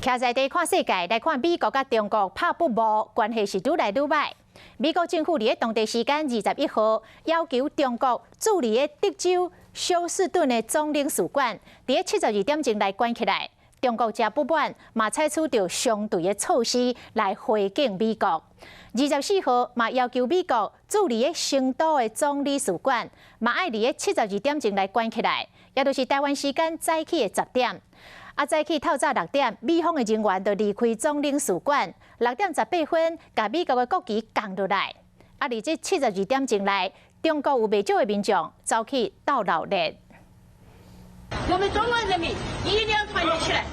徛在地看世界，来看美国甲中国拍不无，关系是愈来愈歹。美国政府伫当地时间21号要求中国驻伫德州休斯顿的总领事馆伫72点钟来关起来。中国则不满，嘛采取着相对的措施来回敬美国。24号嘛要求美国驻伫成都的总领事馆嘛爱伫72点钟来关起来，也就是台湾时间早起的10点。早起透早6点，美方的人员就离开总领事馆。6点18分，甲美国的国旗降落来。伫这72点钟内，中国有不少的民众走去倒热烈。我们中国人民一定要团结起来！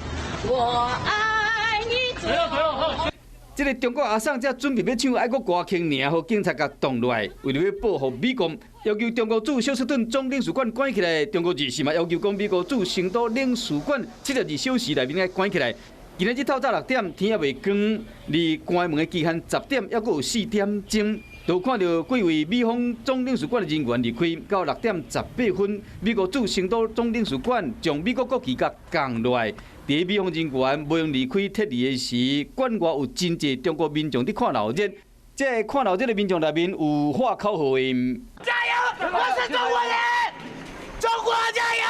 我爱你！这个中国阿桑才准备要唱爱国歌曲，然后警察甲挡落来，为了要保护美国，要求中国驻休斯顿总领事馆关起来。中国日时嘛要求讲美国驻成都领事馆72小时内面爱关起来。今日日透早6点，天也未光，离关门的期限10点，还佫有4点钟。就看到几位美方总领事馆的人员离开，到6点18分，美国驻成都总领事馆将美国国旗甲降落来。伫美方人员无用离开撤离的时，馆外有真侪中国民众伫看闹热。这看闹热的民众内面有喊口号的：加油！我是中国人，中国加油！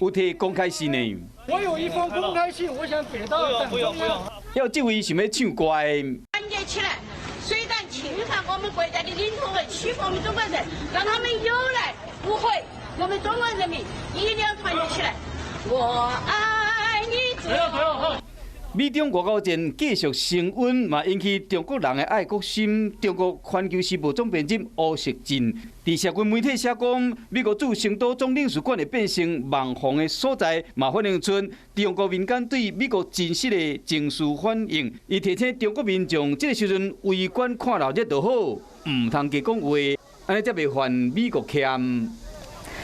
有摕公开信呢。我有一封公开信，我想给到党中央。要这位想要唱歌的。团结起来！虽然侵犯我们国家的领土和欺负我们中国人，让他们有来无回。我们中国人民一定要团结起来！我爱你！美中外交战继续升温，嘛引起中国人的爱国心。中国环球时报总编辑吴锡进伫社群媒体写讲，美国驻成都总领事馆会变成网红的所在，嘛反映出中国民间对美国真实的情绪反应。伊提醒中国民众，这个时阵围观看闹热就好，唔通加讲话，安尼才袂犯美国欠。